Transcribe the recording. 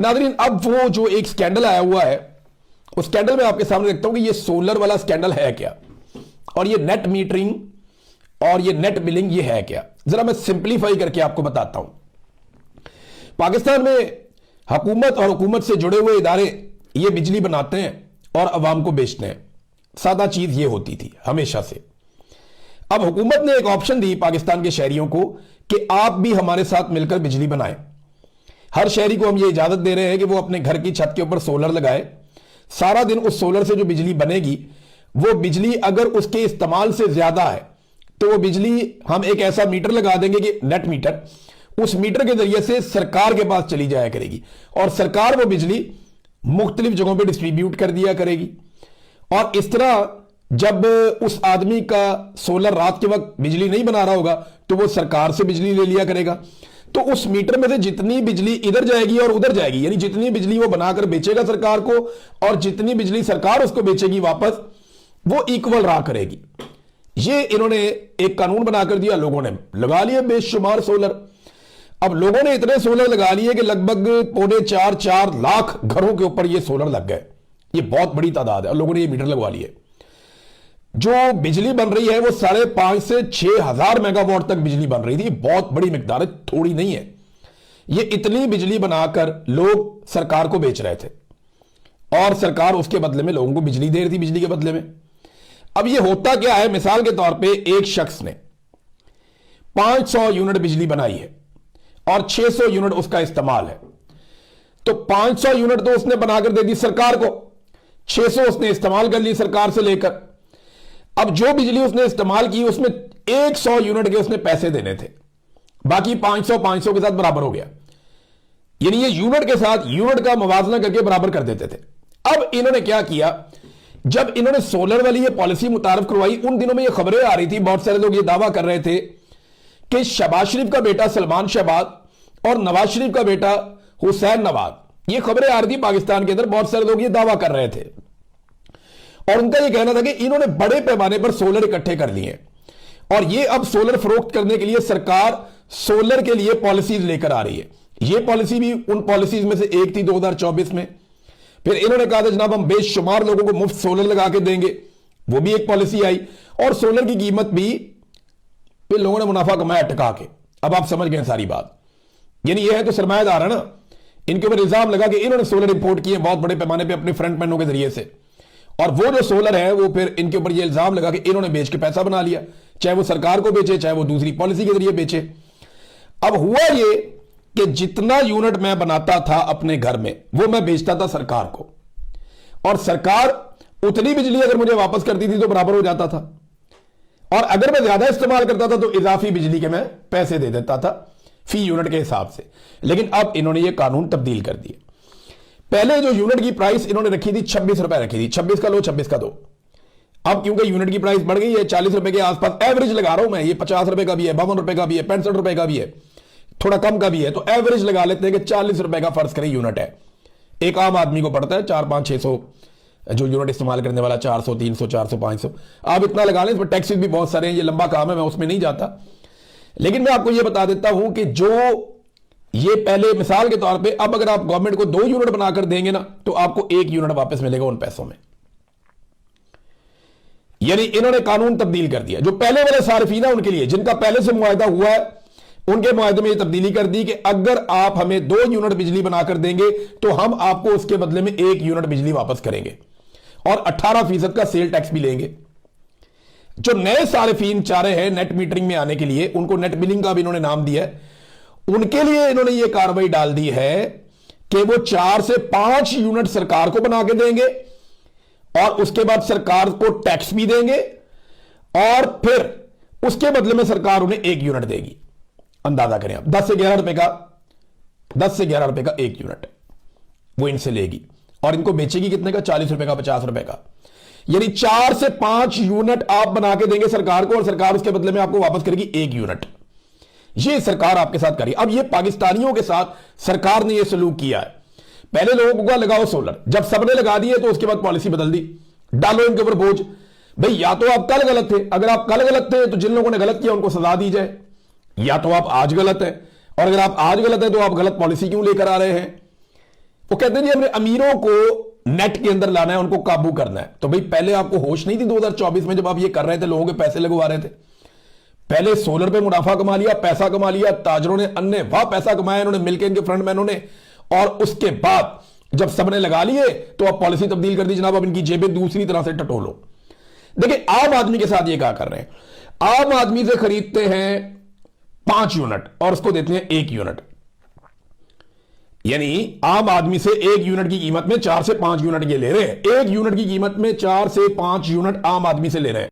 नाज़रीन, अब वो जो एक स्कैंडल आया हुआ है, उस स्कैंडल में आपके सामने देखता हूं कि ये सोलर वाला स्कैंडल है क्या, और ये नेट मीटरिंग और ये नेट बिलिंग ये है क्या। जरा मैं सिंप्लीफाई करके आपको बताता हूं। पाकिस्तान में हुकूमत और हुकूमत से जुड़े हुए इदारे ये बिजली बनाते हैं और अवाम को बेचते हैं। सादा चीज ये होती थी हमेशा से। अब हुकूमत ने एक ऑप्शन दी पाकिस्तान के शहरियों को कि आप भी हमारे साथ मिलकर बिजली बनाएं। हर शहरी को हम ये इजाजत दे रहे हैं कि वो अपने घर की छत के ऊपर सोलर लगाए। सारा दिन उस सोलर से जो बिजली बनेगी, वो बिजली अगर उसके इस्तेमाल से ज्यादा है तो वो बिजली हम एक ऐसा मीटर लगा देंगे कि नेट मीटर, उस मीटर के जरिए से सरकार के पास चली जाया करेगी और सरकार वो बिजली मुख्तलिफ जगहों पे डिस्ट्रीब्यूट कर दिया करेगी। और इस तरह जब उस आदमी का सोलर रात के वक्त बिजली नहीं बना रहा होगा तो वो सरकार से बिजली ले लिया करेगा। तो उस मीटर में से जितनी बिजली इधर जाएगी और उधर जाएगी, यानी जितनी बिजली वो बनाकर बेचेगा सरकार को और जितनी बिजली सरकार उसको बेचेगी वापस, वो इक्वल रहा करेगी। ये इन्होंने एक कानून बनाकर दिया, लोगों ने लगा लिए बेशुमार सोलर। अब लोगों ने इतने सोलर लगा लिए कि लगभग 4.5 लाख घरों के ऊपर ये सोलर लग गए। ये बहुत बड़ी तादाद है और लोगों ने ये मीटर लगवा लिए। जो बिजली बन रही है वो 5,500 से 6,000 मेगावाट तक बिजली बन रही थी। बहुत बड़ी मिकदार है, थोड़ी नहीं है। ये इतनी बिजली बनाकर लोग सरकार को बेच रहे थे और सरकार उसके बदले में लोगों को बिजली दे रही थी, बिजली के बदले में। अब ये होता क्या है, मिसाल के तौर पे एक शख्स ने 500 यूनिट बिजली बनाई है और 600 यूनिट उसका इस्तेमाल है, तो 500 यूनिट तो उसने बनाकर दे दी सरकार को, 600 उसने इस्तेमाल कर ली सरकार से लेकर। अब जो बिजली उसने इस्तेमाल की उसमें 100 यूनिट के उसने पैसे देने थे, बाकी 500 के साथ बराबर हो गया। यानी ये यूनिट के साथ यूनिट का मुवाजना करके बराबर कर देते थे। अब इन्होंने क्या किया, जब इन्होंने सोलर वाली ये पॉलिसी मुतारफ करवाई, उन दिनों में ये खबरें आ रही थी, बहुत सारे लोग ये दावा कर रहे थे कि शहबाज शरीफ का बेटा सलमान शहबाज और नवाज शरीफ का बेटा हुसैन नवाज, ये खबरें आ रही थी पाकिस्तान के अंदर, बहुत सारे लोग ये दावा कर रहे थे। और उनका यह कहना था कि इन्होंने बड़े पैमाने पर सोलर इकट्ठे कर लिए और ये अब सोलर फरोख्त करने के लिए सरकार सोलर के लिए पॉलिसीज लेकर आ रही है। ये पॉलिसी भी उन पॉलिसीज में से एक थी 2024 में। फिर इन्होंने कहा था जनाब हम बेशुमार लोगों को मुफ्त सोलर लगा के देंगे, वो भी एक पॉलिसी आई। और सोलर की कीमत भी फिर लोगों ने मुनाफा कमाया टका के। अब आप समझ गए सारी बात। यानी यह है तो सरमायादार है ना, इनके ऊपर इल्जाम लगा कि इन्होंने सोलर इंपोर्ट किए बहुत बड़े पैमाने पर अपने फ्रंट मैनों के जरिए से, और वो जो सोलर है वो फिर इनके ऊपर ये इल्जाम लगा कि इन्होंने बेच के पैसा बना लिया, चाहे वो सरकार को बेचे चाहे वो दूसरी पॉलिसी के जरिए बेचे। अब हुआ ये कि जितना यूनिट मैं बनाता था अपने घर में वो मैं बेचता था सरकार को, और सरकार उतनी बिजली अगर मुझे वापस करती थी तो बराबर हो जाता था, और अगर मैं ज्यादा इस्तेमाल करता था तो इजाफी बिजली के मैं पैसे दे देता था फी यूनिट के हिसाब से। लेकिन अब इन्होंने ये कानून तब्दील कर दिया। पहले जो यूनिट की प्राइस इन्होंने रखी थी 26 रुपए रखी थी, 26 का लो 26 का दो। अब क्योंकि यूनिट की प्राइस बढ़ गई है 40 रुपए के आसपास, एवरेज लगा रहा हूं मैं, ये 50 रुपए का भी है, 52 रुपए का भी है, 65 रुपए का भी है, थोड़ा कम का भी है, तो एवरेज लगा लेते हैं कि 40 रुपए का फर्ज करें यूनिट है। एक आम आदमी को पड़ता है 400-500-600 जो यूनिट इस्तेमाल करने वाला, 400 300 400 500 आप इतना लगा लें। इस पर टैक्सेस भी बहुत सारे हैं, ये लंबा काम है, मैं उसमें नहीं जाता। लेकिन मैं आपको यह बता देता हूं कि जो ये पहले मिसाल के तौर पे अब अगर आप गवर्नमेंट को 2 यूनिट बनाकर देंगे ना तो आपको 1 यूनिट वापस मिलेगा उन पैसों में। यानी इन्होंने कानून तब्दील कर दिया। जो पहले वाले सार्फिन है उनके लिए, जिनका पहले से मुआहदा हुआ है, उनके मुआहदे में ये तब्दीली कर दी कि अगर आप हमें 2 यूनिट बिजली बनाकर देंगे तो हम आपको उसके बदले में 1 यूनिट बिजली वापस करेंगे और 18% का सेल टैक्स भी लेंगे। जो नए सार्फिन चाह रहे हैं नेट मीटरिंग में आने के लिए, उनको नेट बिलिंग का भी इन्होंने नाम दिया है, उनके लिए इन्होंने ये कार्रवाई डाल दी है कि वो 4 से 5 यूनिट सरकार को बना के देंगे और उसके बाद सरकार को टैक्स भी देंगे और फिर उसके बदले में सरकार उन्हें 1 यूनिट देगी। अंदाजा करें आप, 10 से 11 रुपए का 1 यूनिट वो इनसे लेगी और इनको बेचेगी कितने का, 40 रुपए का, 50 रुपए का। यानी 4 से 5 यूनिट आप बना के देंगे सरकार को और सरकार उसके बदले में आपको वापस करेगी 1 यूनिट। ये सरकार आपके साथ करी। अब ये पाकिस्तानियों के साथ सरकार ने ये सलूक किया है। पहले लोगों को लगाओ सोलर, जब सबने लगा दिए तो उसके बाद पॉलिसी बदल दी, डालो इनके ऊपर बोझ। भाई या तो आप कल गलत थे, अगर आप कल गलत थे तो जिन लोगों ने गलत किया उनको सजा दी जाए, या तो आप आज गलत है और अगर आप आज गलत है तो आप गलत पॉलिसी क्यों लेकर आ रहे हैं। वो कहते हैं जी हमने अमीरों को नेट के अंदर लाना है, उनको काबू करना है। तो भाई पहले आपको होश नहीं थी 2024 में जब आप ये कर रहे थे, लोगों के पैसे लगवा रहे थे? पहले सोलर पे मुनाफा कमा लिया, पैसा कमा लिया, ताजरों ने अन्य वाह पैसा कमाया, इन्होंने मिलकर इनके फ्रंटमैनों ने, और उसके बाद जब सबने लगा लिए तो अब पॉलिसी तब्दील कर दी, जनाब अब इनकी जेबें दूसरी तरह से टटोलो। देखिए आम आदमी के साथ ये क्या कर रहे हैं, आम आदमी से खरीदते हैं 5 यूनिट और उसको देते हैं 1 यूनिट, यानी आम आदमी से 1 यूनिट की कीमत में 4 से 5 यूनिट ये ले रहे हैं। 1 यूनिट की कीमत में 4 से 5 यूनिट आम आदमी से ले रहे हैं।